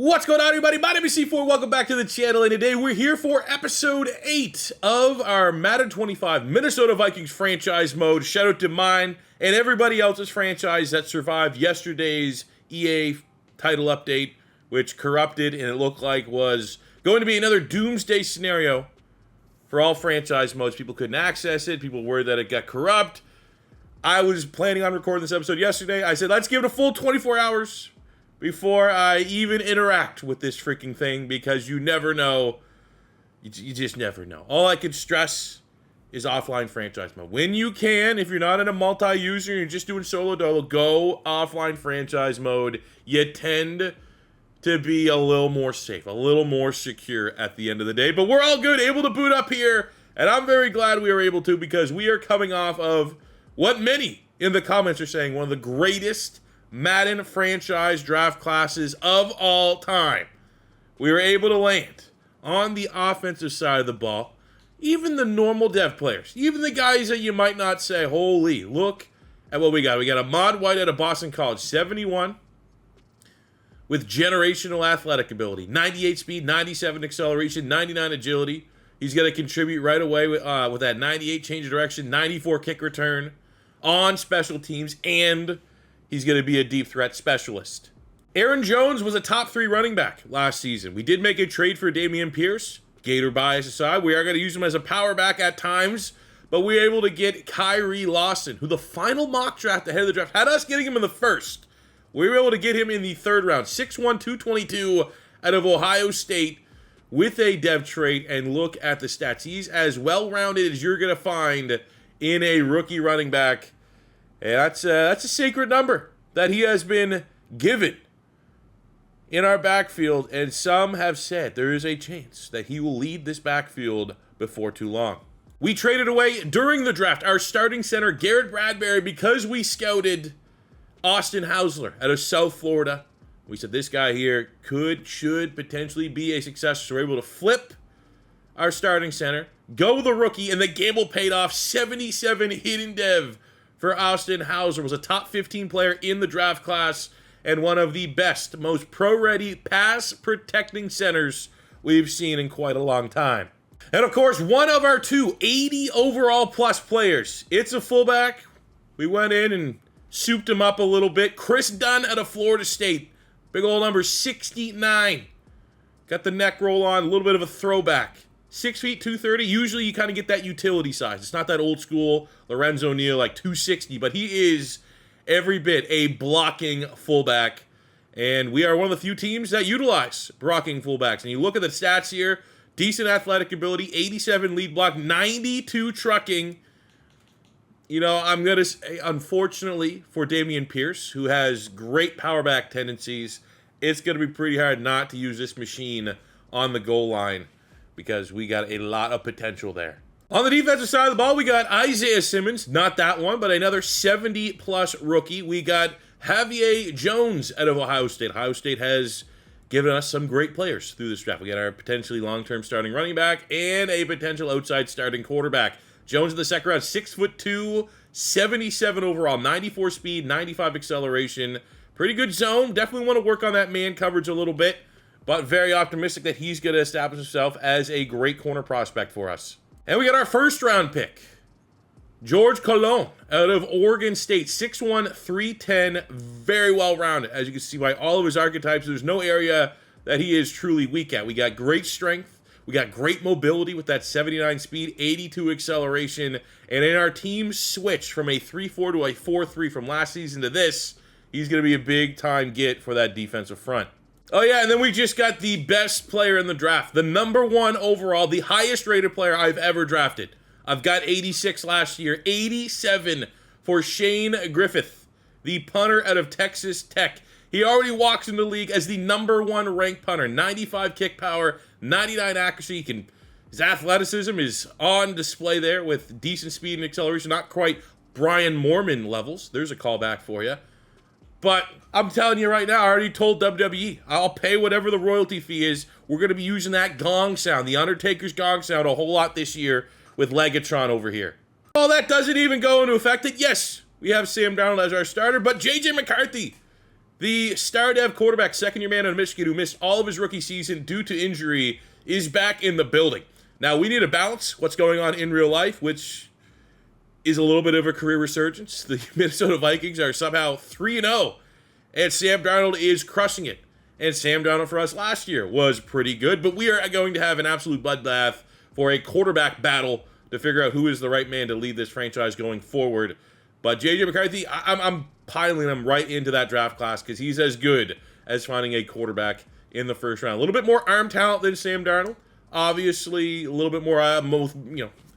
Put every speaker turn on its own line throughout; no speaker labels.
What's going on, everybody? My name is C4. Welcome back to the channel, and today we're here for episode 8 of our Madden 25 Minnesota Vikings franchise mode. Shout out to mine and everybody else's franchise that survived yesterday's EA title update, which corrupted and it looked like was going to be another doomsday scenario for all franchise modes. People couldn't access it. People were worried that it got corrupt. I was planning on recording this episode yesterday. I said, let's give it a full 24 hours before I even interact with this freaking thing, because you never know. You just never know. All I can stress is offline franchise mode. When you can, if you're not in a multi-user and you're just doing solo dolo, go offline franchise mode. You tend to be a little more safe, a little more secure at the end of the day. But we're all good, able to boot up here, and I'm very glad we were able to, because we are coming off of what many in the comments are saying, one of the greatest Madden franchise draft classes of all time. We were able to land on the offensive side of the ball. Even the normal dev players, even the guys that you might not say, holy, look at what we got. We got a Mod White out of Boston College, 71, with generational athletic ability, 98 speed, 97 acceleration, 99 agility. He's going to contribute right away with that 98 change of direction, 94 kick return on special teams, and he's going to be a deep threat specialist. Aaron Jones was a top 3 running back last season. We did make a trade for Dameon Pierce. Gator bias aside, we are going to use him as a power back at times, but we were able to get Kyrie Lawson, who the final mock draft ahead of the draft had us getting him in the first. We were able to get him in the third round, 6'1", 222 out of Ohio State with a dev trait, and look at the stats. He's as well-rounded as you're going to find in a rookie running back. And that's a sacred number that he has been given in our backfield, and some have said there is a chance that he will lead this backfield before too long. We traded away during the draft our starting center, Garrett Bradbury, because we scouted Austin Hausler out of South Florida. We said this guy here should potentially be a success, so we're able to flip our starting center, go the rookie, and the gamble paid off. 77 hidden dev for Austin Hausler. Was a top 15 player in the draft class and one of the best, most pro-ready, pass-protecting centers we've seen in quite a long time. And of course, one of our two 80 overall plus players. It's a fullback. We went in and souped him up a little bit. Chris Dunn out of Florida State. Big old number 69. Got the neck roll on, a little bit of a throwback. 6 feet, 230. Usually you kind of get that utility size. It's not that old school Lorenzo Neal, like 260, but he is every bit a blocking fullback. And we are one of the few teams that utilize blocking fullbacks. And you look at the stats here, decent athletic ability, 87 lead block, 92 trucking. You know, I'm going to say, unfortunately, for Dameon Pierce, who has great power back tendencies, it's going to be pretty hard not to use this machine on the goal line, because we got a lot of potential there. On the defensive side of the ball, we got Isaiah Simmons, not that one, but another 70-plus rookie. We got Javier Jones out of Ohio State. Ohio State has given us some great players through this draft. We got our potentially long-term starting running back and a potential outside starting quarterback. Jones in the second round, 6'2", 77 overall, 94 speed, 95 acceleration. Pretty good zone. Definitely want to work on that man coverage a little bit, but very optimistic that he's going to establish himself as a great corner prospect for us. And we got our first round pick, George Colon out of Oregon State, 6'1", 310, very well rounded. As you can see by all of his archetypes, there's no area that he is truly weak at. We got great strength, we got great mobility with that 79 speed, 82 acceleration, and in our team switch from a 3-4 to a 4-3 from last season to this, he's going to be a big time get for that defensive front. Oh yeah, and then we just got the best player in the draft, the number 1 overall, the highest rated player I've ever drafted. I've got 86 last year, 87 for Shane Griffith, the punter out of Texas Tech. He already walks in the league as the number 1 ranked punter, 95 kick power, 99 accuracy. His athleticism is on display there with decent speed and acceleration, not quite Brian Moorman levels. There's a callback for you. But I'm telling you right now, I already told WWE, I'll pay whatever the royalty fee is. We're going to be using that gong sound, the Undertaker's gong sound, a whole lot this year with Legatron over here. All that doesn't even go into effect. Yes, we have Sam Darnold as our starter, but JJ McCarthy The star dev quarterback, second-year man out of Michigan who missed all of his rookie season due to injury, is back in the building. Now, we need to balance what's going on in real life, which is a little bit of a career resurgence. The Minnesota Vikings are somehow 3-0, and Sam Darnold is crushing it. And Sam Darnold for us last year was pretty good, but we are going to have an absolute bloodbath for a quarterback battle to figure out who is the right man to lead this franchise going forward. But J.J. McCarthy, I'm piling him right into that draft class because he's as good as finding a quarterback in the first round. A little bit more arm talent than Sam Darnold. Obviously, a little bit more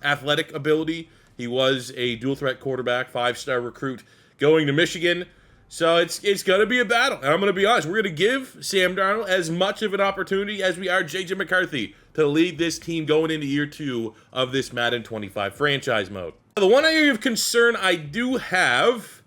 athletic ability. He was a dual-threat quarterback, 5-star recruit going to Michigan. So it's going to be a battle. And I'm going to be honest, we're going to give Sam Darnold as much of an opportunity as we are J.J. McCarthy to lead this team going into year 2 of this Madden 25 franchise mode. The one area of concern I do have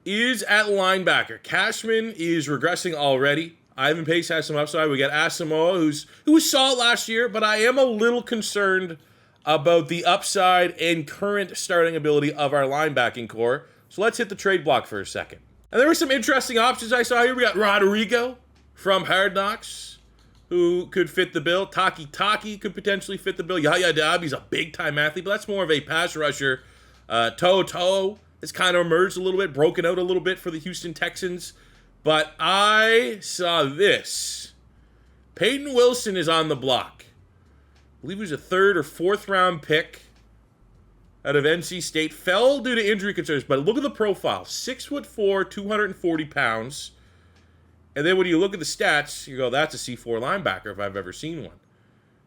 is at linebacker. Cashman is regressing already. Ivan Pace has some upside. We got Asamoah, who was solid last year, but I am a little concerned about the upside and current starting ability of our linebacking core. So let's hit the trade block for a second. And there were some interesting options I saw here. We got Rodrigo from Hard Knocks, who could fit the bill. Taki could potentially fit the bill. Yahya Diaby's a big-time athlete, but that's more of a pass rusher. Toto has kind of emerged a little bit, broken out a little bit for the Houston Texans. But I saw this. Peyton Wilson is on the block. I believe he was a 3rd or 4th round pick out of NC State. Fell due to injury concerns, but look at the profile. 6'4", 240 pounds. And then when you look at the stats, you go, that's a C4 linebacker if I've ever seen one.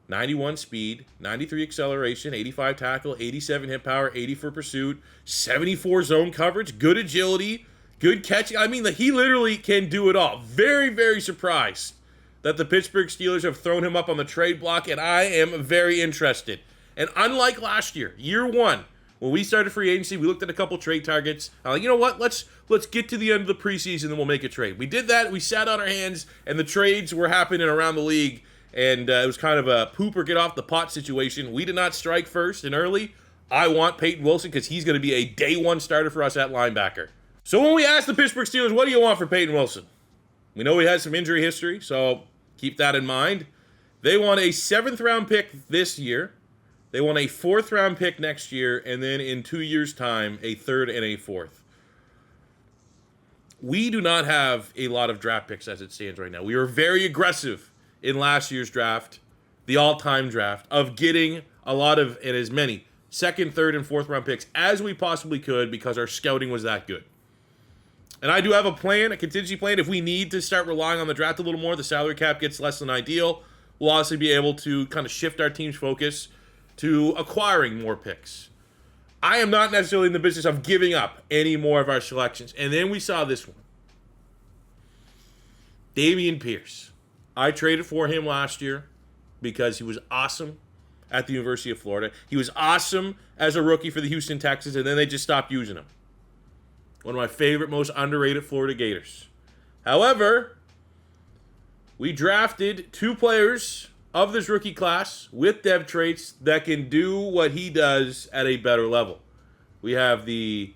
91 speed, 93 acceleration, 85 tackle, 87 hit power, 80 for pursuit, 74 zone coverage, good agility, good catching. I mean, he literally can do it all. Very, very surprised that the Pittsburgh Steelers have thrown him up on the trade block, and I am very interested. And unlike last year, year 1, when we started free agency, we looked at a couple trade targets. I'm like, you know what? Let's get to the end of the preseason, and then we'll make a trade. We did that. We sat on our hands, and the trades were happening around the league, and it was kind of a poop or get off the pot situation. We did not strike first and early. I want Peyton Wilson because he's going to be a day 1 starter for us at linebacker. So when we asked the Pittsburgh Steelers, what do you want for Peyton Wilson? We know he has some injury history, so keep that in mind. They want a 7th round pick this year. They want a 4th round pick next year, and then in 2 years' time, a 3rd and a 4th. We do not have a lot of draft picks as it stands right now. We were very aggressive in last year's draft, the all-time draft, of getting a lot of, and as many, 2nd, 3rd, and 4th round picks as we possibly could because our scouting was that good. And I do have a plan, a contingency plan. If we need to start relying on the draft a little more, the salary cap gets less than ideal, we'll obviously be able to kind of shift our team's focus to acquiring more picks. I am not necessarily in the business of giving up any more of our selections. And then we saw this one. Dameon Pierce. I traded for him last year because he was awesome at the University of Florida. He was awesome as a rookie for the Houston Texans, and then they just stopped using him. One of my favorite, most underrated Florida Gators. However, we drafted 2 players of this rookie class with dev traits that can do what he does at a better level. We have the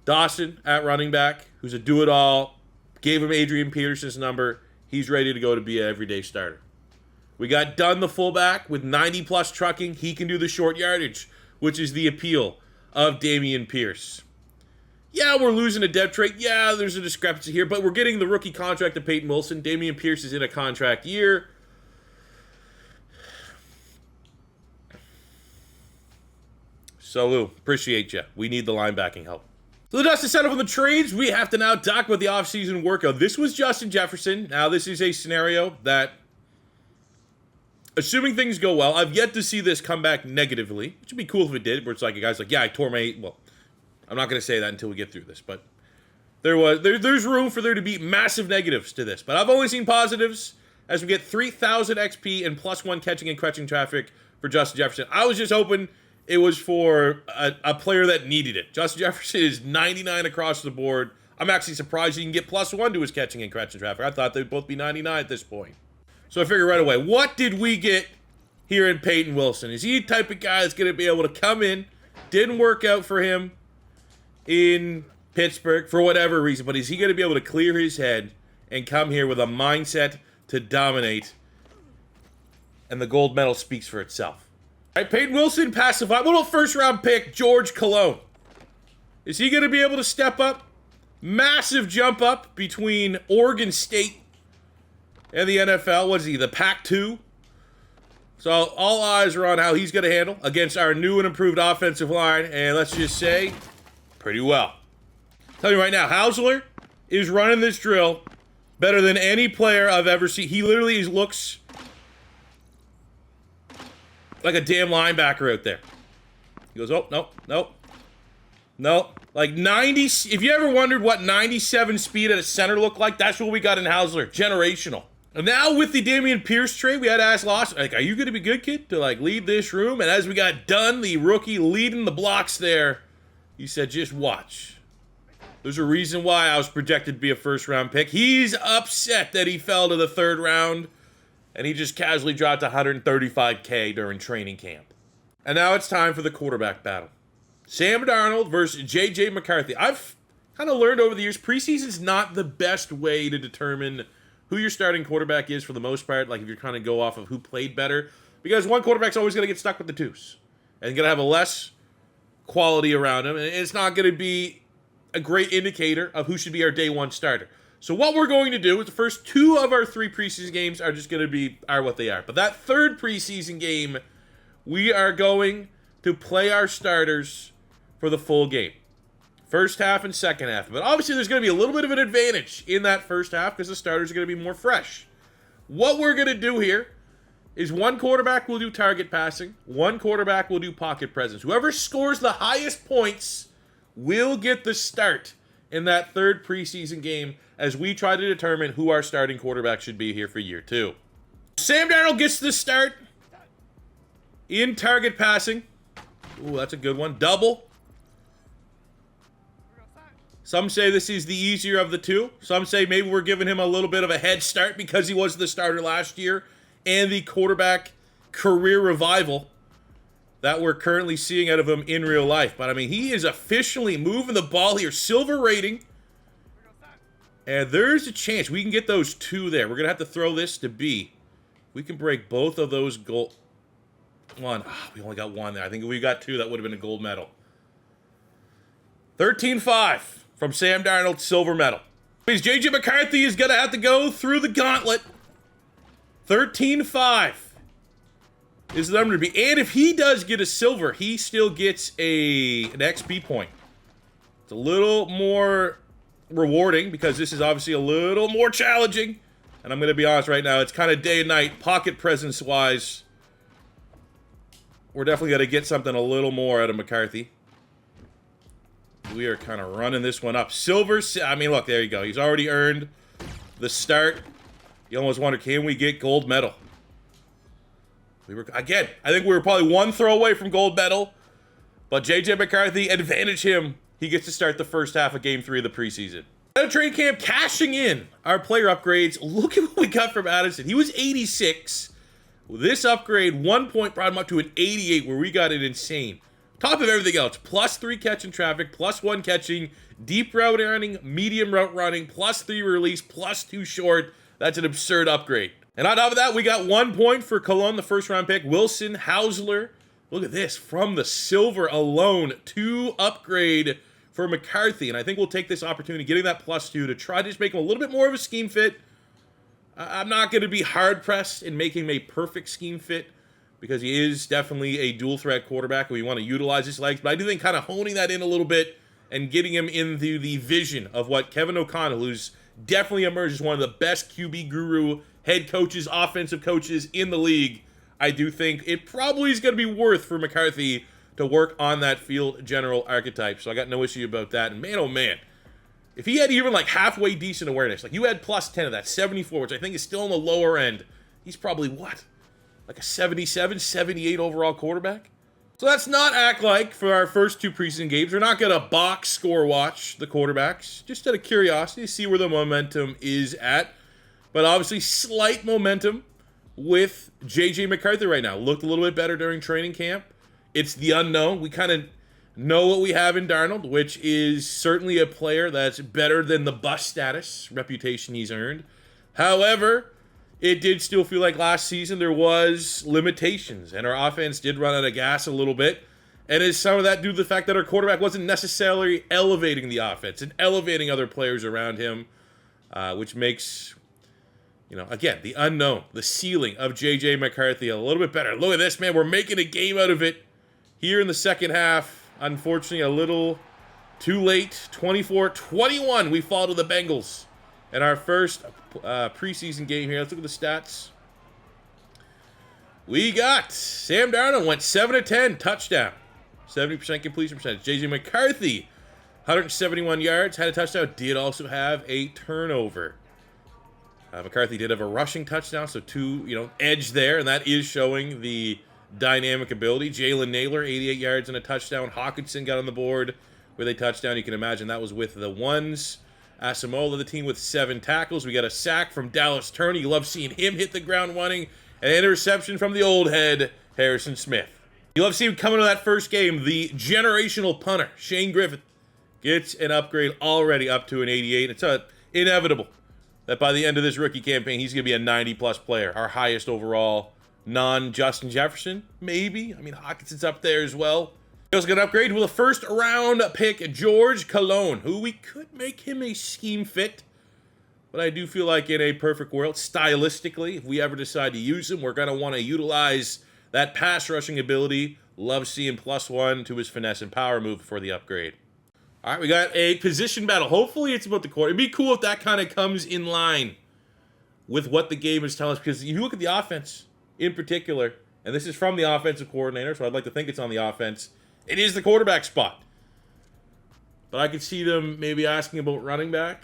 Dawson at running back, who's a do-it-all. Gave him Adrian Peterson's number. He's ready to go to be an everyday starter. We got Dunn, the fullback, with 90-plus trucking. He can do the short yardage, which is the appeal of Dameon Pierce. Yeah, we're losing a depth trait. Yeah, there's a discrepancy here, but we're getting the rookie contract of Peyton Wilson. Dameon Pierce is in a contract year. So, Lou, appreciate you. We need the linebacking help. So the dust is set up on the trades. We have to now talk about the offseason workout. This was Justin Jefferson. Now, this is a scenario that, assuming things go well, I've yet to see this come back negatively, which would be cool if it did, where it's like a guy's like, yeah, I tore my, well, I'm not going to say that until we get through this, but there's room for there to be massive negatives to this. But I've only seen positives as we get 3,000 XP and +1 catching and catching traffic for Justin Jefferson. I was just hoping it was for a player that needed it. Justin Jefferson is 99 across the board. I'm actually surprised he can get +1 to his catching and catching traffic. I thought they'd both be 99 at this point. So I figured right away, what did we get here in Peyton Wilson? Is he the type of guy that's going to be able to come in? Didn't work out for him in Pittsburgh for whatever reason, but is he going to be able to clear his head and come here with a mindset to dominate? And the gold medal speaks for itself. All right, Peyton Wilson, passive little first-round pick, George Cologne. Is he going to be able to step up? Massive jump up between Oregon State and the NFL. What is he, the Pac-2? So all eyes are on how he's going to handle against our new and improved offensive line. And let's just say, pretty well. Tell you right now, Hausler is running this drill better than any player I've ever seen. He literally looks like a damn linebacker out there. He goes, oh, no. Like 90, if you ever wondered what 97 speed at a center looked like, that's what we got in Hausler. Generational. And now with the Damian Pierce trade, we had to ask Loss, like, are you going to be good, kid, to like lead this room? And as we got done, the rookie leading the blocks there, he said, just watch. There's a reason why I was projected to be a first-round pick. He's upset that he fell to the third round, and he just casually dropped $135K during training camp. And now it's time for the quarterback battle. Sam Darnold versus J.J. McCarthy. I've kind of learned over the years, preseason's not the best way to determine who your starting quarterback is for the most part, like if you're trying to go off of who played better, because one quarterback's always going to get stuck with the twos and going to have a less quality around him, and it's not going to be a great indicator of who should be our day one starter. So what we're going to do is the first 2 of our 3 preseason games are just going to are what they are. But that third preseason game, we are going to play our starters for the full game. First half and second half. But obviously there's going to be a little bit of an advantage in that first half because the starters are going to be more fresh. What we're going to do here is one quarterback will do target passing, one quarterback will do pocket presence. Whoever scores the highest points will get the start in that third preseason game as we try to determine who our starting quarterback should be here for year 2. Sam Darnold gets the start in target passing. Ooh, that's a good one. Double. Some say this is the easier of the 2. Some say maybe we're giving him a little bit of a head start because he was the starter last year and the quarterback career revival that we're currently seeing out of him in real life. But, I mean, he is officially moving the ball here. Silver rating. And there's a chance we can get those 2 there. We're going to have to throw this to B. We can break both of those goal. One. Oh, we only got 1 there. I think if we got 2, that would have been a gold medal. 13-5 from Sam Darnold, silver medal. Means J.J. McCarthy is going to have to go through the gauntlet. 13-5 is the number to be. And if he does get a silver, he still gets an XP point. It's a little more rewarding because this is obviously a little more challenging. And I'm going to be honest right now, it's kind of day and night, pocket presence-wise. We're definitely going to get something a little more out of McCarthy. We are kind of running this one up. Silver, I mean, look, there you go. He's already earned the start. You almost wonder, can we get gold medal? Again, I think we were probably 1 throw away from gold medal. But J.J. McCarthy, advantage him. He gets to start the first half of Game 3 of the preseason. At training camp, cashing in our player upgrades. Look at what we got from Addison. He was 86. This upgrade, 1 point, brought him up to an 88, where we got it insane. Top of everything else, +3 catching traffic, +1 catching, deep route running, medium route running, +3 release, +2 short. That's an absurd upgrade. And on top of that, we got 1 point for Cologne, the first round pick. Wilson, Hausler. Look at this, from the silver alone, 2 upgrade for McCarthy. And I think we'll take this opportunity, getting that +2, to try to just make him a little bit more of a scheme fit. I'm not going to be hard-pressed in making him a perfect scheme fit, because he is definitely a dual-threat quarterback, and we want to utilize his legs. But I do think kind of honing that in a little bit and getting him into the vision of what Kevin O'Connell, who's definitely emerged as one of the best QB guru head coaches, offensive coaches in the league, I do think it probably is going to be worth for McCarthy to work on that field general archetype. So I got no issue about that. And man, oh man, if he had even like halfway decent awareness, like you had +10 of that, 74, which I think is still on the lower end, he's probably what? Like a 77, 78 overall quarterback? So let's not act like for our first 2 preseason games, we're not going to box score watch the quarterbacks. Just out of curiosity to see where the momentum is at. But obviously slight momentum with J.J. McCarthy right now. Looked a little bit better during training camp. It's the unknown. We kind of know what we have in Darnold, which is certainly a player that's better than the bust status reputation he's earned. However, it did still feel like last season there was limitations, and our offense did run out of gas a little bit. And is some of that due to the fact that our quarterback wasn't necessarily elevating the offense and elevating other players around him, which makes, again, the unknown, the ceiling of J.J. McCarthy a little bit better. Look at this, man. We're making a game out of it here in the second half. Unfortunately, a little too late. 24-21, we fall to the Bengals in our first preseason game here. Let's look at the stats. We got Sam Darnold went 7 of 10, touchdown. 70% completion percentage. J.J. McCarthy, 171 yards, had a touchdown, did also have a turnover. McCarthy did have a rushing touchdown, so two, edge there, and that is showing the dynamic ability. Jalen Naylor, 88 yards and a touchdown. Hawkinson got on the board with a touchdown. You can imagine that was with the ones. Asamoah, the team with 7 tackles. We got a sack from Dallas Turner. You love seeing him hit the ground running. An interception from the old head, Harrison Smith. You love seeing him coming to that first game. The generational punter, Shane Griffith, gets an upgrade already up to an 88. It's inevitable that by the end of this rookie campaign, he's going to be a 90-plus player. Our highest overall non-Justin Jefferson, maybe. I mean, Hawkinson's up there as well. He also got an upgrade with a first-round pick, George Cologne, who we could make him a scheme fit. But I do feel like in a perfect world, stylistically, if we ever decide to use him, we're going to want to utilize that pass rushing ability. Love seeing +1 to his finesse and power move for the upgrade. All right, we got a position battle. Hopefully it's about the quarter. It'd be cool if that kind of comes in line with what the game is telling us. Because you look at the offense in particular, and this is from the offensive coordinator, so I'd like to think it's on the offense. It is the quarterback spot. But I could see them maybe asking about running back.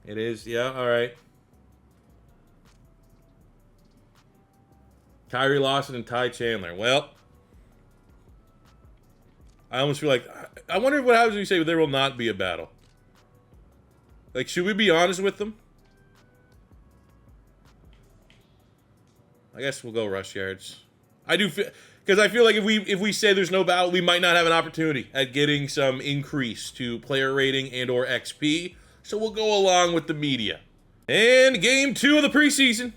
It is, yeah, all right. Kyrie Lawson and Ty Chandler. Well, I almost feel like, I wonder what happens when you say there will not be a battle. Like, should we be honest with them? I guess we'll go rush yards. I do feel, because I feel like if we say there's no battle, we might not have an opportunity at getting some increase to player rating and or XP. So we'll go along with the media. And game 2 of the preseason.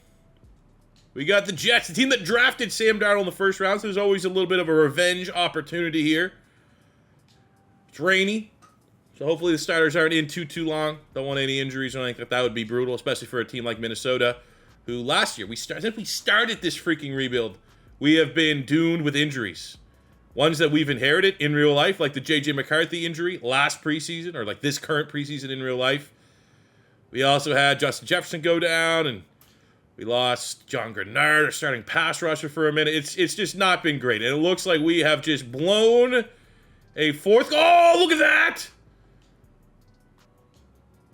We got the Jets, the team that drafted Sam Darnold in the first round. So there's always a little bit of a revenge opportunity here. It's rainy, so hopefully the starters aren't in too long. Don't want any injuries or anything. That would be brutal, especially for a team like Minnesota, who last year, since we started this freaking rebuild, we have been doomed with injuries. Ones that we've inherited in real life, like the J.J. McCarthy injury last preseason, or like this current preseason in real life. We also had Justin Jefferson go down, and we lost John Grenard, our starting pass rusher, for a minute. It's just not been great, and it looks like we have just blown a fourth. Oh, look at that!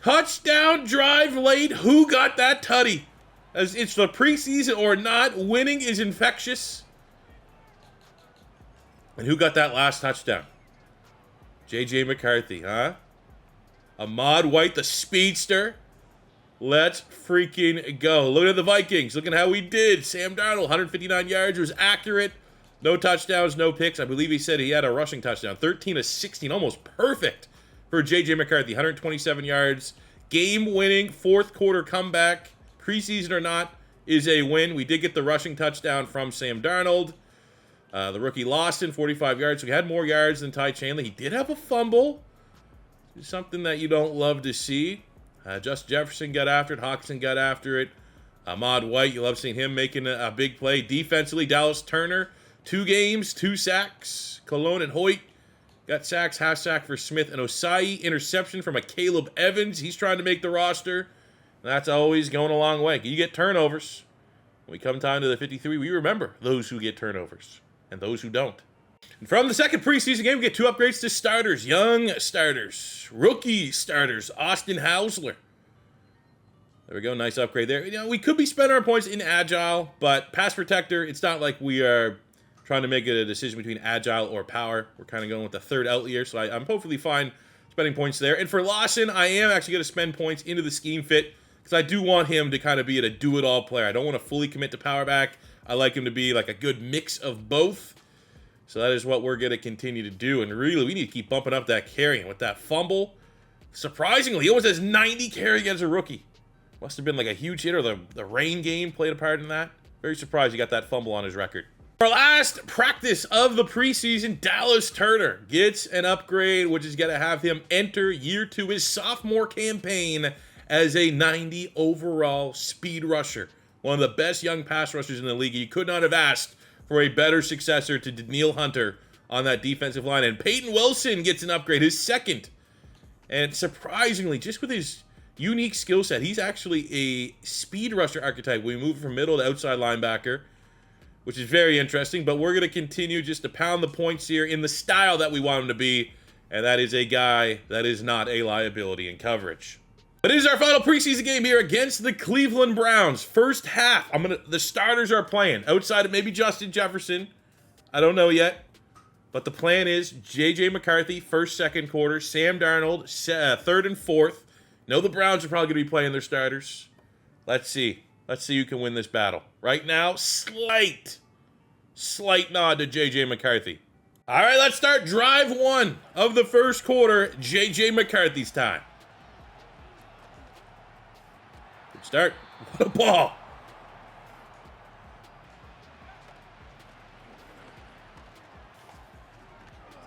Touchdown drive late. Who got that tutty? As it's the preseason or not, winning is infectious. And who got that last touchdown? J.J. McCarthy, huh? Ahmad White, the speedster. Let's freaking go. Look at the Vikings. Look at how we did. Sam Darnold, 159 yards, was accurate. No touchdowns, no picks. I believe he said he had a rushing touchdown. 13 of 16, almost perfect for J.J. McCarthy. 127 yards. Game-winning fourth quarter comeback. Preseason or not is a win. We did get the rushing touchdown from Sam Darnold. The rookie Lawson, 45 yards. So he had more yards than Ty Chandler. He did have a fumble. It's something that you don't love to see. Justin Jefferson got after it. Hawkinson got after it. Ahmad White, you love seeing him making a big play. Defensively, Dallas Turner, 2 games, 2 sacks. Cologne and Hoyt got sacks, half sack for Smith and Osai. Interception from a Caleb Evans. He's trying to make the roster. That's always going a long way. You get turnovers. When we come time to the 53, we remember those who get turnovers and those who don't. And from the second preseason game, we get 2 upgrades to starters, young starters, rookie starters, Austin Hausler. There we go, nice upgrade there. We could be spending our points in agile, but pass protector, it's not like we are trying to make a decision between agile or power. We're kind of going with the third outlier, so I'm hopefully fine spending points there. And for Lawson, I am actually going to spend points into the scheme fit because I do want him to kind of be a do-it-all player. I don't want to fully commit to power back. I like him to be like a good mix of both. So that is what we're going to continue to do. And really, we need to keep bumping up that carrying with that fumble. Surprisingly, he almost has 90 carry against a rookie. Must have been like a huge hit, or the rain game played a part in that. Very surprised he got that fumble on his record. Our last practice of the preseason, Dallas Turner gets an upgrade, which is going to have him enter year 2, his sophomore campaign, as a 90 overall speed rusher. One of the best young pass rushers in the league. You could not have asked for a better successor to Danielle Hunter on that defensive line. And Peyton Wilson gets an upgrade, his second. And surprisingly, just with his unique skill set, he's actually a speed rusher archetype. We move from middle to outside linebacker, which is very interesting. But we're going to continue just to pound the points here in the style that we want him to be. And that is a guy that is not a liability in coverage. But it is our final preseason game here against the Cleveland Browns. First half, the starters are playing. Outside of maybe Justin Jefferson. I don't know yet. But the plan is J.J. McCarthy, first, second quarter. Sam Darnold, third and fourth. Know the Browns are probably going to be playing their starters. Let's see. Let's see who can win this battle. Right now, slight nod to J.J. McCarthy. All right, let's start drive 1 of the first quarter. J.J. McCarthy's time. Good start. What a ball.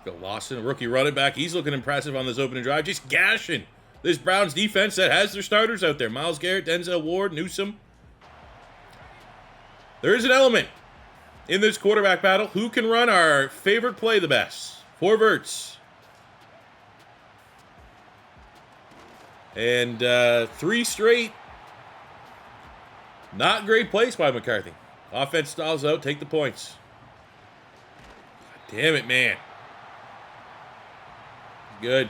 Go Lawson, a rookie running back. He's looking impressive on this opening drive. Just gashing this Browns defense that has their starters out there. Myles Garrett, Denzel Ward, Newsome. There is an element in this quarterback battle. Who can run our favorite play the best? 4 verts. And 3 straight. Not great plays by McCarthy. Offense stalls out. Take the points. God damn it, man. Good.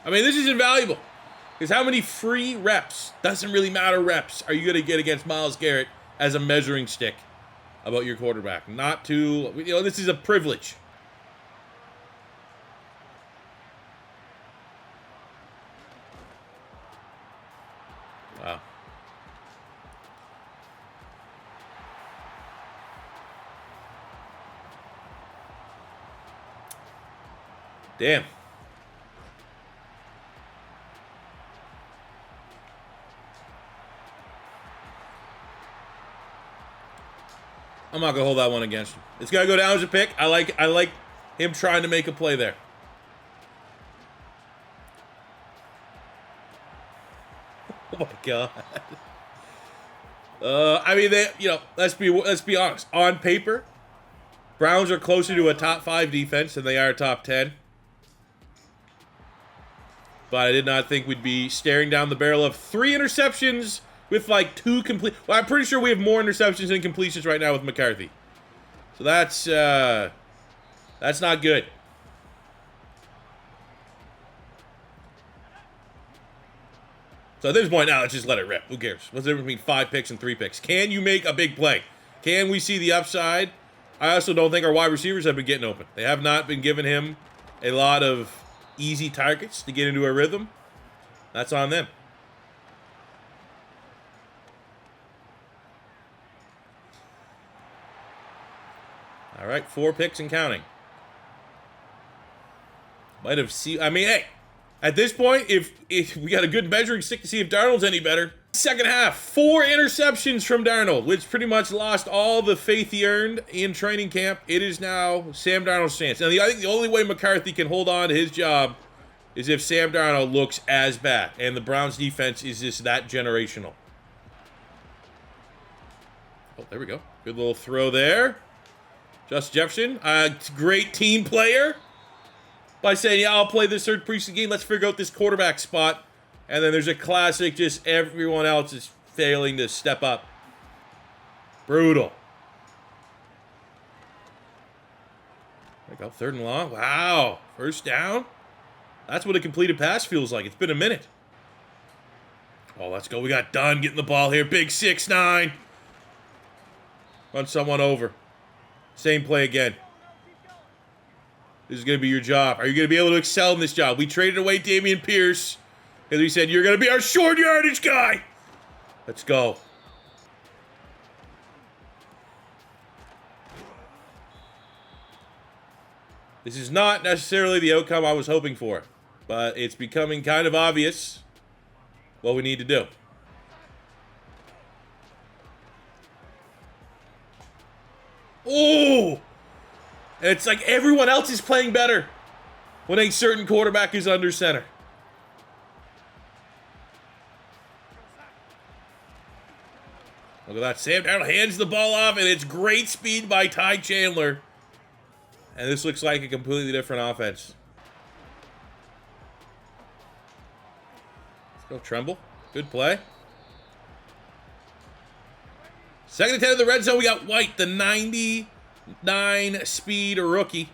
I mean, this is invaluable. Because how many free reps, doesn't really matter reps, are you going to get against Myles Garrett as a measuring stick about your quarterback? Not to, this is a privilege. Wow. Damn. I'm not gonna hold that one against him. It's gotta go down as a pick. I like him trying to make a play there. Oh my god. I mean, let's be honest. On paper, Browns are closer to a top 5 defense than they are top 10. But I did not think we'd be staring down the barrel of 3 interceptions with like 2 complete. Well, I'm pretty sure we have more interceptions than completions right now with McCarthy. So that's not good. So at this point now, let's just let it rip. Who cares? What's the difference between 5 picks and 3 picks? Can you make a big play? Can we see the upside? I also don't think our wide receivers have been getting open. They have not been giving him a lot of easy targets to get into a rhythm. That's on them. All right, 4 picks and counting. Might have seen. I mean, hey, at this point, if we got a good measuring stick to see if Darnold's any better. Second half, 4 interceptions from Darnold, which pretty much lost all the faith he earned in training camp. It is now Sam Darnold's chance. Now, I think the only way McCarthy can hold on to his job is if Sam Darnold looks as bad, and the Browns defense is just that generational. Oh, there we go. Good little throw there. Justin Jefferson, a great team player, by saying, yeah, I'll play this third preseason game. Let's figure out this quarterback spot. And then there's a classic, just everyone else is failing to step up. Brutal. There we go, 3rd and long. Wow, first down. That's what a completed pass feels like. It's been a minute. Oh, let's go. We got Dunn getting the ball here. Big 6'9". Run someone over. Same play again. This is going to be your job. Are you going to be able to excel in this job? We traded away Dameon Pierce because we said, you're going to be our short yardage guy. Let's go. This is not necessarily the outcome I was hoping for, but it's becoming kind of obvious what we need to do. Oh! And it's like everyone else is playing better when a certain quarterback is under center. Look at that. Sam Darnold hands the ball off, and it's great speed by Ty Chandler. And this looks like a completely different offense. Let's go, Tremble. Good play. 2nd and 10 in the red zone. We got White, the 99 speed rookie,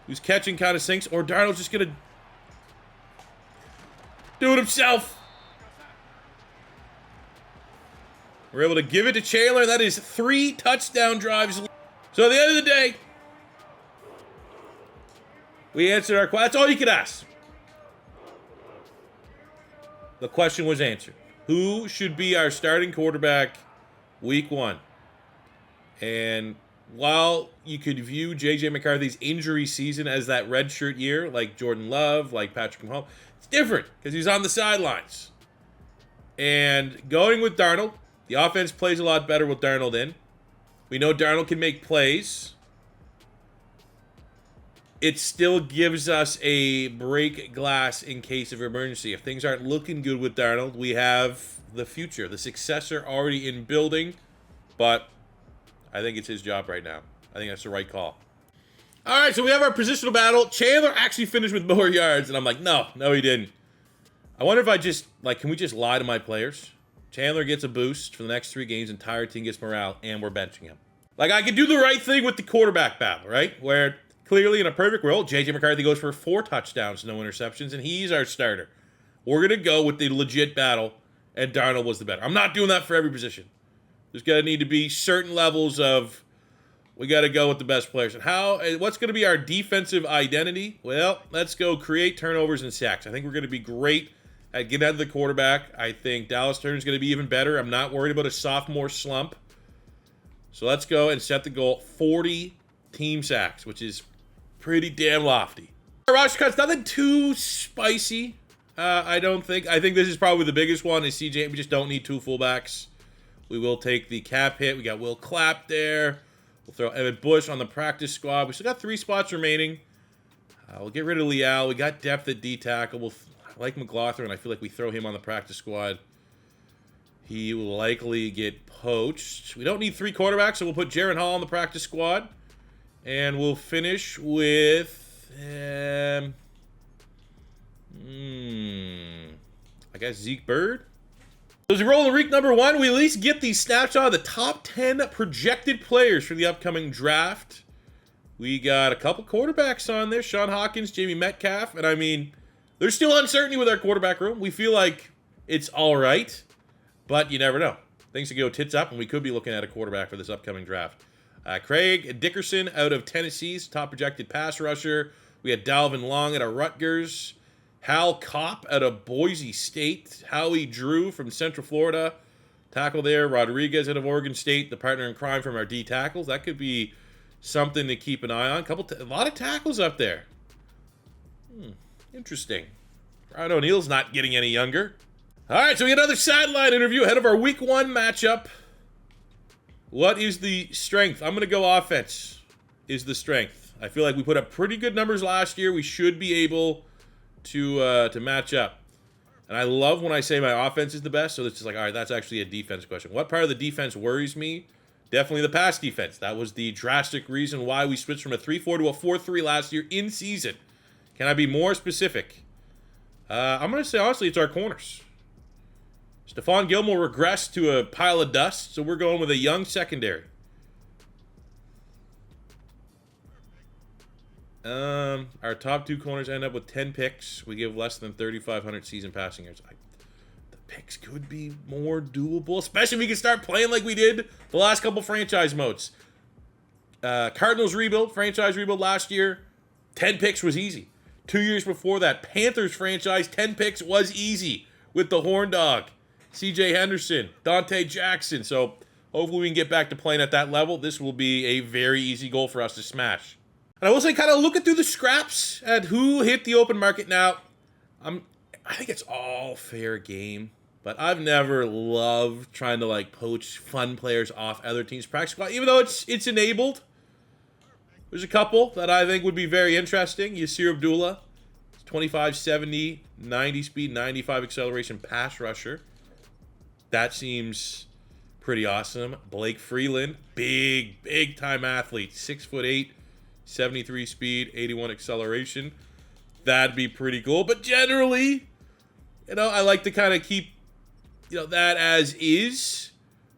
who's catching kind of sinks. Or Darnold's just going to do it himself. We're able to give it to Chandler. That is 3 touchdown drives. So at the end of the day, we answered our question. That's all you could ask. The question was answered. Who should be our starting quarterback week 1? And while you could view J.J. McCarthy's injury season as that redshirt year, like Jordan Love, like Patrick Mahomes, it's different because he's on the sidelines. And going with Darnold, the offense plays a lot better with Darnold in. We know Darnold can make plays. It still gives us a break glass in case of emergency. If things aren't looking good with Darnold, we have the future, the successor already in building. But I think it's his job right now. I think that's the right call. All right, so we have our positional battle. Chandler actually finished with more yards, and I'm like, no, he didn't. I wonder if I just, can we just lie to my players? Chandler gets a boost for the next 3 games, entire team gets morale, and we're benching him. I can do the right thing with the quarterback battle, right? Where clearly in a perfect world, J.J. McCarthy goes for 4 touchdowns, no interceptions, and he's our starter. We're going to go with the legit battle, and Darnold was the better. I'm not doing that for every position. There's going to need to be certain levels of, we got to go with the best players. And what's going to be our defensive identity? Well, let's go create turnovers and sacks. I think we're going to be great at getting out of the quarterback. I think Dallas Turner's going to be even better. I'm not worried about a sophomore slump. So let's go and set the goal. 40 team sacks, which is pretty damn lofty. Our roster cut's nothing too spicy, I don't think. I think this is probably the biggest one is CJ. We just don't need 2 fullbacks. We will take the cap hit. We got Will Clapp there. We'll throw Evan Bush on the practice squad. We still got 3 spots remaining. We'll get rid of Leal. We got depth at D-tackle. I like McLaughlin. I feel like we throw him on the practice squad, he will likely get poached. We don't need 3 quarterbacks, so we'll put Jaron Hall on the practice squad. And we'll finish with, I guess Zeke Bird. As we roll in week number 1, we at least get the snapshot of the top 10 projected players for the upcoming draft. We got a couple quarterbacks on there. Sean Hawkins, Jamie Metcalf. And I mean, there's still uncertainty with our quarterback room. We feel like it's all right, but you never know. Things could go tits up, and we could be looking at a quarterback for this upcoming draft. Craig Dickerson out of Tennessee's top projected pass rusher. We had Dalvin Long out of Rutgers. Hal Kopp out of Boise State. Howie Drew from Central Florida. Tackle there. Rodriguez out of Oregon State, the partner in crime from our D tackles. That could be something to keep an eye on. A lot of tackles up there. Interesting. Brian O'Neill's not getting any younger. All right, so we get another sideline interview ahead of our week 1 matchup. What is the strength? I'm going to go offense is the strength. I feel like we put up pretty good numbers last year. We should be able to match up. And I love when I say my offense is the best, so it's just like, all right, that's actually a defense question. What part of the defense worries me? Definitely the pass defense. That was the drastic reason why we switched from a 3-4 to a 4-3 last year in season. Can I be more specific? I'm going to say, honestly, it's our corners. Stephon Gilmore regressed to a pile of dust, so we're going with a young secondary. Our top 2 corners end up with 10 picks. We give less than 3,500 season passing yards. The picks could be more doable, especially if we can start playing like we did the last couple franchise modes. Cardinals rebuild, franchise rebuild last year, 10 picks was easy. 2 years before that, Panthers franchise, 10 picks was easy with the Horn Dog, C.J. Henderson, Dante Jackson. So hopefully we can get back to playing at that level. This will be a very easy goal for us to smash. And I will say, kind of looking through the scraps at who hit the open market now, I think it's all fair game. But I've never loved trying to like poach fun players off other teams' practice squad, even though it's enabled. There's a couple that I think would be very interesting. Yasir Abdullah, 25, 70, 90 speed, 95 acceleration pass rusher. That seems pretty awesome. Blake Freeland, big time athlete, 6'8", 73 speed, 81 acceleration. That'd be pretty cool. But generally, I like to kind of keep that as is.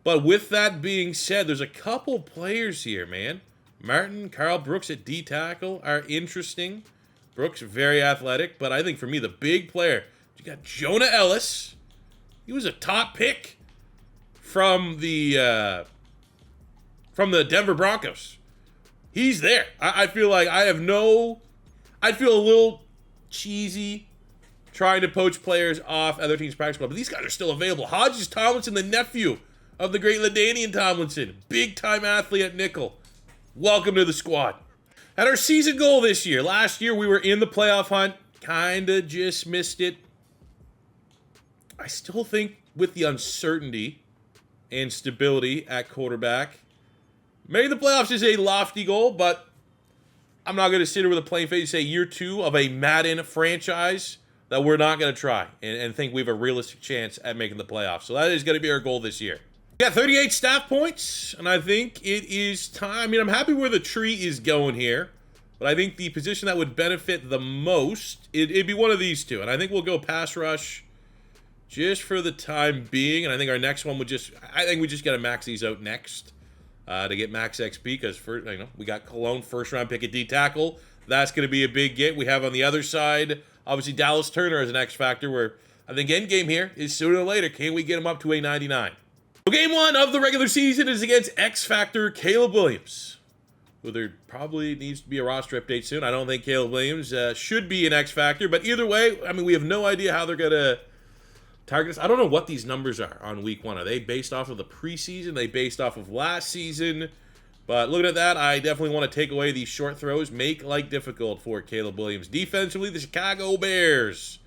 But with that being said, there's a couple players here, man. Martin, Carl Brooks at D tackle are interesting. Brooks, very athletic. But I think for me, the big player, you got Jonah Ellis. He was a top pick from the Denver Broncos. He's there. I feel like I'd feel a little cheesy trying to poach players off other teams' practice squad, but these guys are still available. Hodges Tomlinson, the nephew of the great LaDainian Tomlinson, big-time athlete at nickel. Welcome to the squad. At our season goal this year, last year we were in the playoff hunt, kind of just missed it. I still think with the uncertainty and stability at quarterback, maybe the playoffs is a lofty goal, but I'm not going to sit here with a plain face and say year 2 of a Madden franchise that we're not going to try and think we have a realistic chance at making the playoffs. So that is going to be our goal this year. We got 38 staff points, and I think it is time. I mean, I'm happy where the tree is going here, but I think the position that would benefit the most, it'd be one of these two. And I think we'll go pass rush just for the time being. And I think our next one we just got to max these out next to get max XP because we got Cologne first round pick at D tackle. That's going to be a big get. We have on the other side, obviously Dallas Turner as an X factor where I think end game here is sooner or later. Can we get him up to a 99? So game 1 of the regular season is against X factor Caleb Williams, who there probably needs to be a roster update soon. I don't think Caleb Williams should be an X factor, but either way, I mean, we have no idea how they're going to target us. I don't know what these numbers are on week 1. Are they based off of the preseason? Are they based off of last season? But looking at that, I definitely want to take away these short throws, make life difficult for Caleb Williams. Defensively, the Chicago Bears.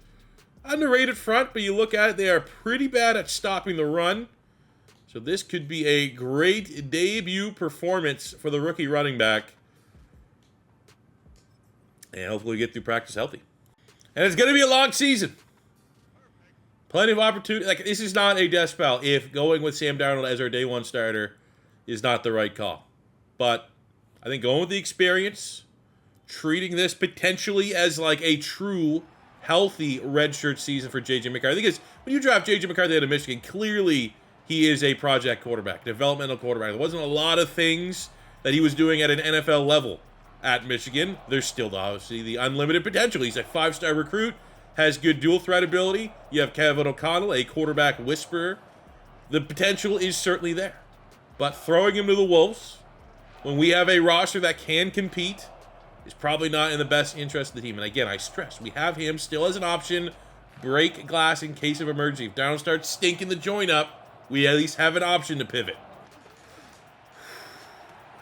Underrated front, but you look at it, they are pretty bad at stopping the run. So this could be a great debut performance for the rookie running back. And hopefully we get through practice healthy. And it's going to be a long season. Plenty of opportunity. Like, this is not a death spell if going with Sam Darnold as our day 1 starter is not the right call. But I think going with the experience, treating this potentially as like a true, healthy redshirt season for J.J. McCarthy. Because when you draft J.J. McCarthy out of Michigan, clearly he is a project quarterback, developmental quarterback. There wasn't a lot of things that he was doing at an NFL level at Michigan. There's still obviously the unlimited potential. He's a 5-star recruit, has good dual threat ability. You have Kevin O'Connell, a quarterback whisperer. The potential is certainly there. But throwing him to the Wolves when we have a roster that can compete is probably not in the best interest of the team. And again, I stress, we have him still as an option. Break glass in case of emergency. If Darnold starts stinking the joint up, we at least have an option to pivot.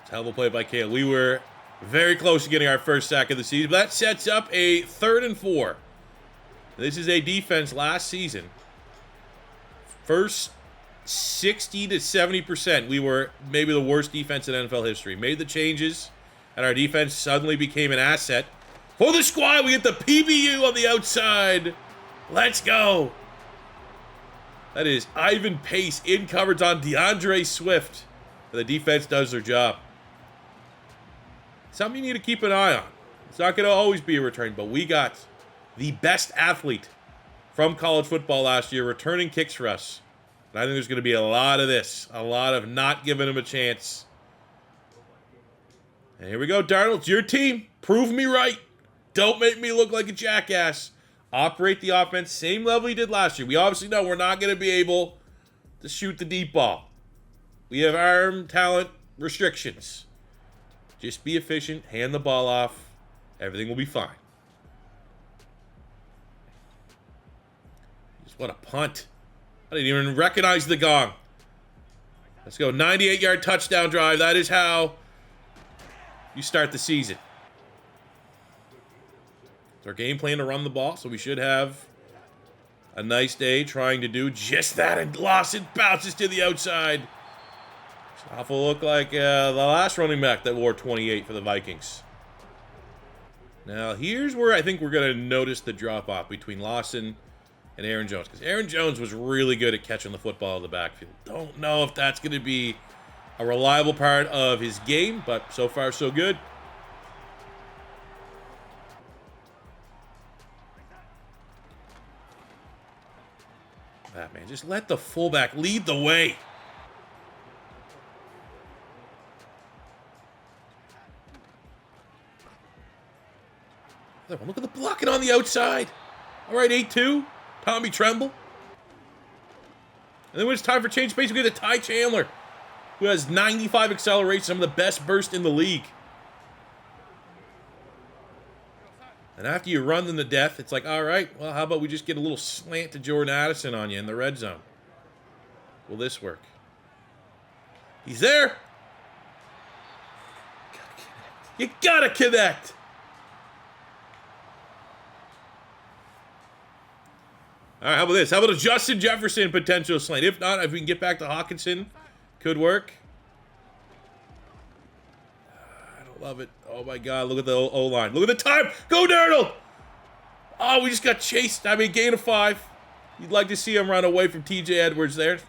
It's a hell of a play by Caleb. We were very close to getting our first sack of the season, but that sets up a 3rd and 4. This is a defense last season. First 60 to 70%, we were maybe the worst defense in NFL history. Made the changes, and our defense suddenly became an asset. For the squad, we get the PBU on the outside. Let's go. That is Ivan Pace in coverage on DeAndre Swift. The defense does their job. Something you need to keep an eye on. It's not going to always be a return, but we got the best athlete from college football last year returning kicks for us. And I think there's going to be a lot of this. A lot of not giving him a chance. And here we go, Darnold. It's your team. Prove me right. Don't make me look like a jackass. Operate the offense same level you did last year. We obviously know we're not going to be able to shoot the deep ball. We have arm talent restrictions. Just be efficient. Hand the ball off. Everything will be fine. Just what a punt. I didn't even recognize the gong. Let's go. 98-yard touchdown drive. That is how you start the season. It's our game plan to run the ball, so we should have a nice day trying to do just that. And Lawson bounces to the outside. This will look like the last running back that wore 28 for the Vikings. Now, here's where I think we're going to notice the drop-off between Lawson and Aaron Jones. Because Aaron Jones was really good at catching the football in the backfield. Don't know if that's going to be a reliable part of his game, but so far, so good. Man, just let the fullback lead the way. Look at the blocking on the outside. All right, 8-2. Tommy Tremble. And then when it's time for change pace, we get to Ty Chandler, who has 95 acceleration, some of the best burst in the league. And after you run them to death, it's like, all right, well, how about we just get a little slant to Jordan Addison on you in the red zone? Will this work? He's there. You gotta connect. All right, how about this? How about a Justin Jefferson potential slant? If not, if we can get back to Hawkinson, could work. I don't love it. Oh, my God. Look at the O-line. Look at the time. Go, Darnold. Oh, we just got chased. I mean, gain of 5. You'd like to see him run away from T.J. Edwards there.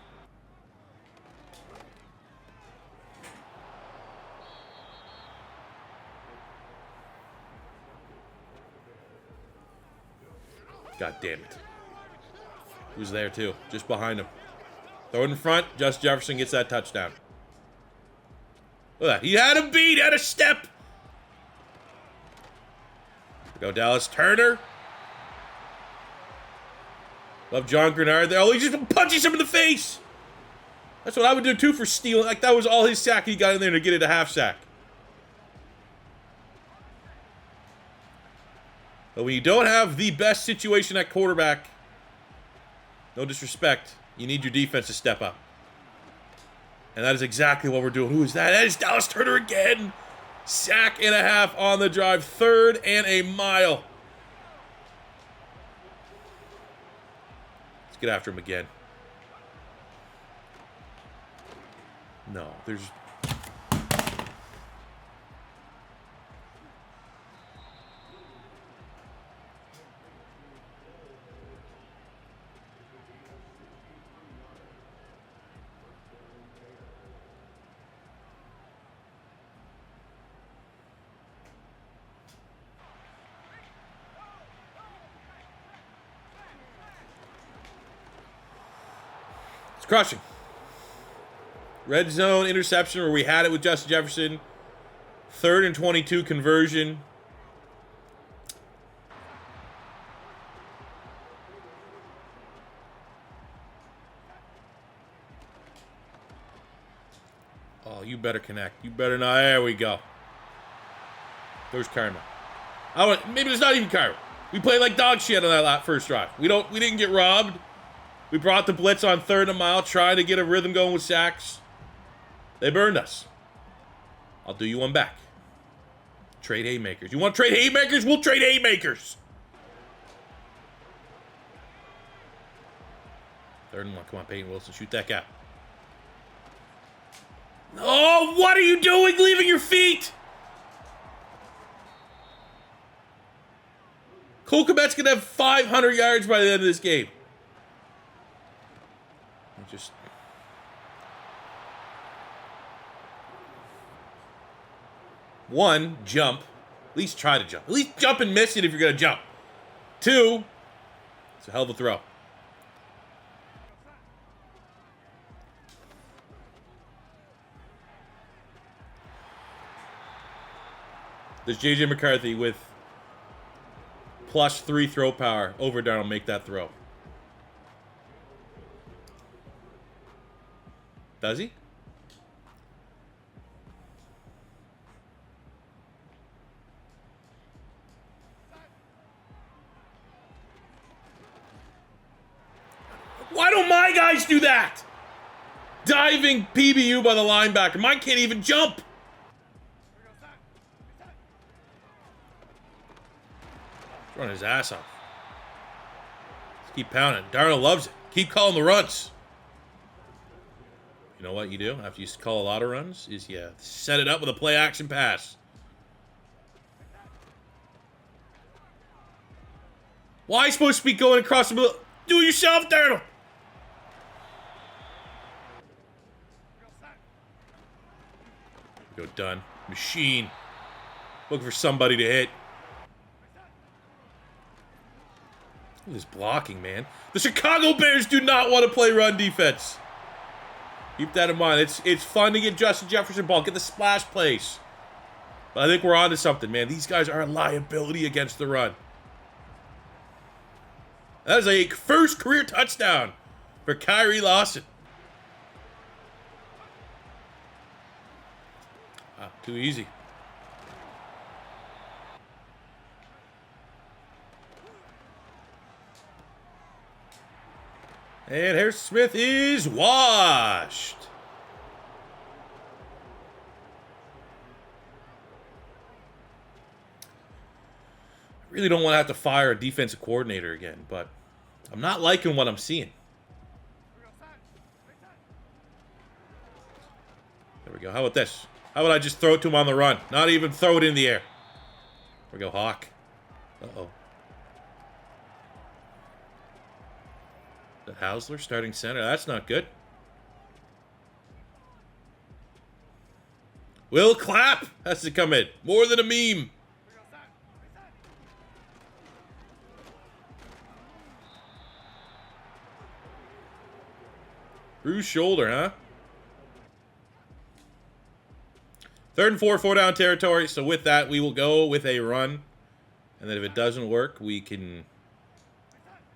God damn it. Who's there, too? Just behind him. Throw it in front. Justin Jefferson gets that touchdown. Look at that. He had him beat. Had a step. Go Dallas Turner. Love John Grenard there. Oh, he just punches him in the face. That's what I would do, too, for stealing. Like, that was all his sack he got in there to get it a half sack. But when you don't have the best situation at quarterback, no disrespect, you need your defense to step up. And that is exactly what we're doing. Who is that? That is Dallas Turner again. Sack and a half on the drive. 3rd and a mile. Let's get after him again. No, there's... Crushing. Red zone interception where we had it with Justin Jefferson. 3rd and 22 conversion. Oh, you better connect. You better not. There we go. There's karma. Maybe it's not even karma. We played like dog shit on that first drive. We didn't get robbed. We brought the blitz on 3rd and a mile, trying to get a rhythm going with sacks. They burned us. I'll do you one back. Trade haymakers. You want to trade haymakers? We'll trade haymakers. 3rd and 1. Come on, Peyton Wilson. Shoot that gap. Oh, what are you doing leaving your feet? Cole Kmet's going to have 500 yards by the end of this game. Just one, jump. At least try to jump. At least jump and miss it if you're going to jump. 2, it's a hell of a throw. Does J.J. McCarthy with +3 throw power over Darnold make that throw? Does he? Why don't my guys do that? Diving PBU by the linebacker. Mine can't even Running his ass off. Let's keep pounding. Darnold loves it. Keep calling the runs. You know what you do after you call a lot of runs? Is you set it up with a play action pass. Why are you supposed to be going across the middle? Do it yourself, Darnold. Go done. Machine. Looking for somebody to hit. Look at this blocking, man. The Chicago Bears do not want to play run defense. Keep that in mind. It's fun to get Justin Jefferson ball, get the splash plays. But I think we're on to something, man. These guys are a liability against the run. That is a first career touchdown for Kyrie Lawson. Wow, too easy. And Harrison Smith is washed. I really don't want to have to fire a defensive coordinator again, but I'm not liking what I'm seeing. There we go. How about this? How about I just throw it to him on the run? Not even throw it in the air. There we go, Hawk. Uh-oh. Is that Hausler starting center? That's not good. Will Clapp has to come in. More than a meme. Bruised shoulder, huh? 3rd and 4 down territory. So with that, we will go with a run. And then if it doesn't work, we can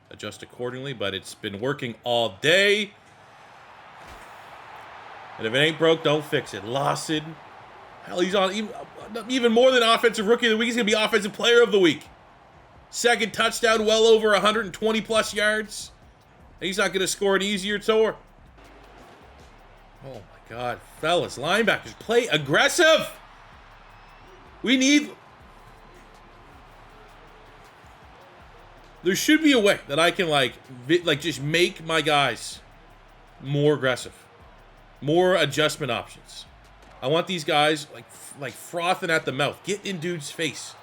adjust accordingly. But it's been working all day. And if it ain't broke, don't fix it. Lawson. Hell, he's on even more than offensive rookie of the week. He's going to be offensive player of the week. 2nd touchdown, well over 120 plus yards. And he's not going to score an easier tour. Oh my God, fellas, linebackers, play aggressive. We need. There should be a way that I can like just make my guys more aggressive, more adjustment options. I want these guys like frothing at the mouth. Get in dude's face.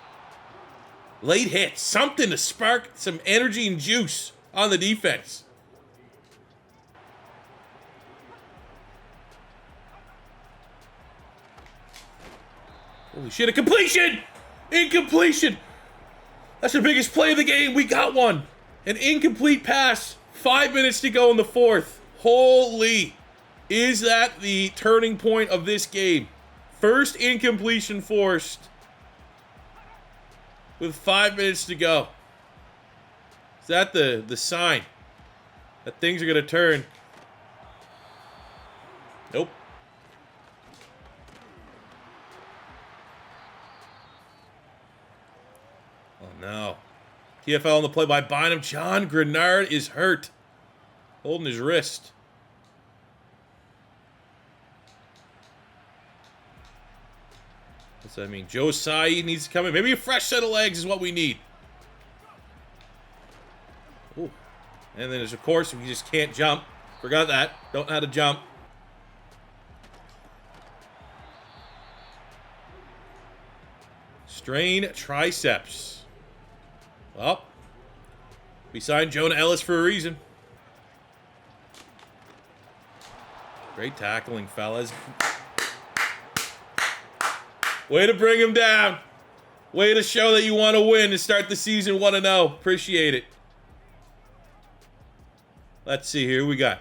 Late hits, something to spark some energy and juice on the defense. Holy shit, a completion! Incompletion! That's the biggest play of the game. We got one. An incomplete pass. 5 minutes to go in the 4th. Holy. Is that the turning point of this game? First incompletion forced. With 5 minutes to go. Is that the sign that things are going to turn? Nope. No. TFL on the play by Bynum. John Grenard is hurt. Holding his wrist. What's that mean? Joe Tsai needs to come in. Maybe a fresh set of legs is what we need. Ooh. And then there's, of course, we just can't jump. Forgot that. Don't know how to jump. Strain triceps. Well, we signed Jonah Ellis for a reason. Great tackling, fellas. Way to bring him down. Way to show that you want to win and start the season 1-0. Appreciate it. Let's see here. Who we got?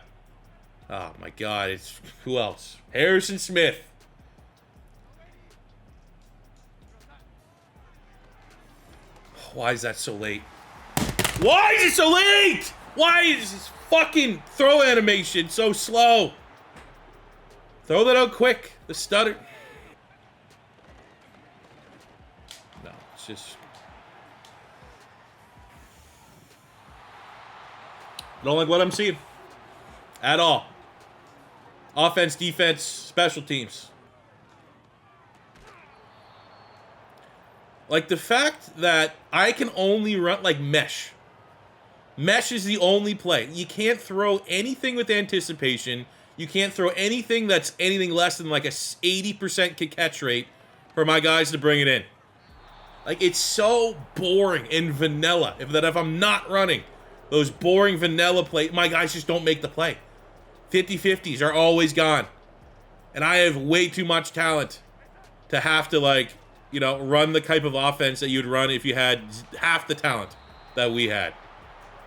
Oh, my God. It's who else? Harrison Smith. Why is that so late? Why is it so late? Why is this fucking throw animation so slow? Throw that out quick. The stutter. No, it's just. I don't like what I'm seeing. At all. Offense, defense, special teams. Like, the fact that I can only run, like, mesh. Mesh is the only play. You can't throw anything with anticipation. You can't throw anything that's anything less than, like, a 80% catch rate for my guys to bring it in. Like, it's so boring and vanilla. If I'm not running those boring vanilla plays, my guys just don't make the play. 50-50s are always gone. And I have way too much talent to have to, like, you know, run the type of offense that you'd run if you had half the talent that we had.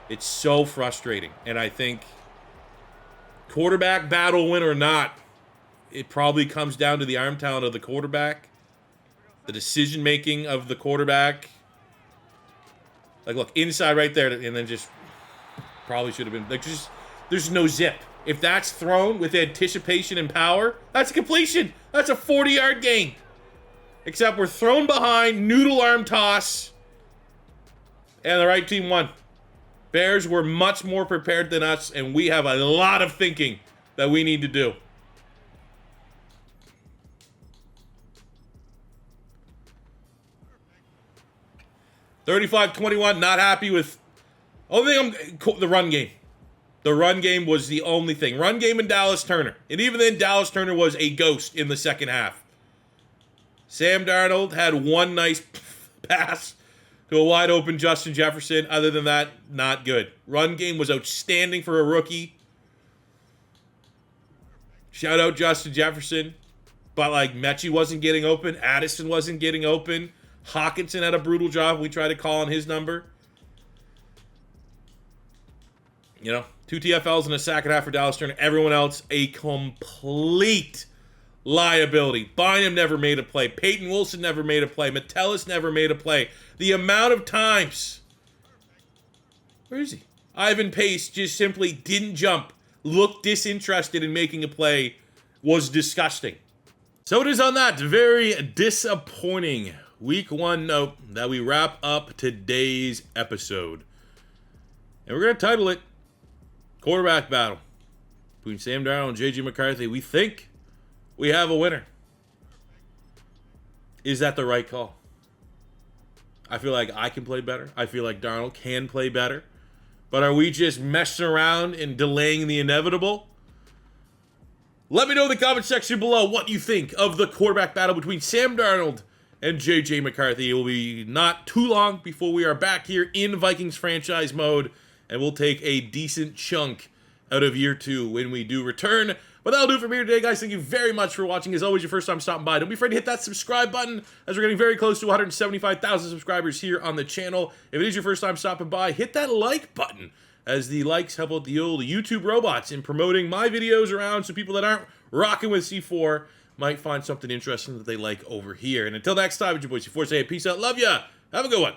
It's so frustrating. And I think quarterback battle win or not, it probably comes down to the arm talent of the quarterback, the decision-making of the quarterback. Like, look, inside right there, and then just probably should have been, like, just, there's no zip. If that's thrown with anticipation and power, that's a completion. That's a 40-yard gain. Except we're thrown behind, noodle arm toss, and the right team won. Bears were much more prepared than us, and we have a lot of thinking that we need to do. $35-21, not happy with... Only thing the run game. The run game was the only thing. Run game and Dallas Turner. And even then, Dallas Turner was a ghost in the second half. Sam Darnold had one nice pass to a wide open Justin Jefferson. Other than that, not good. Run game was outstanding for a rookie. Shout out Justin Jefferson. But, like, Mechie wasn't getting open. Addison wasn't getting open. Hawkinson had a brutal job. We tried to call on his number. You know, 2 TFLs in the second half for Dallas Turner. Everyone else, a complete liability. Bynum never made a play. Peyton Wilson never made a play. Metellus never made a play. The amount of times... Where is he? Ivan Pace just simply didn't jump, looked disinterested in making a play, was disgusting. So it is on that very disappointing Week 1 note that we wrap up today's episode. And we're going to title it Quarterback Battle between Sam Darnold and J.J. McCarthy. We think we have a winner. Is that the right call? I feel like I can play better. I feel like Darnold can play better. But are we just messing around and delaying the inevitable? Let me know in the comment section below what you think of the quarterback battle between Sam Darnold and J.J. McCarthy. It will be not too long before we are back here in Vikings franchise mode, and we'll take a decent chunk out of year 2 when we do return. But that'll do it for me today, guys. Thank you very much for watching. As always, your first time stopping by, don't be afraid to hit that subscribe button, as we're getting very close to 175,000 subscribers here on the channel. If it is your first time stopping by, hit that like button, as the likes help out the old YouTube robots in promoting my videos around, so people that aren't rocking with C4 might find something interesting that they like over here. And until next time, it's your boy C4 saying peace out, love ya, have a good one.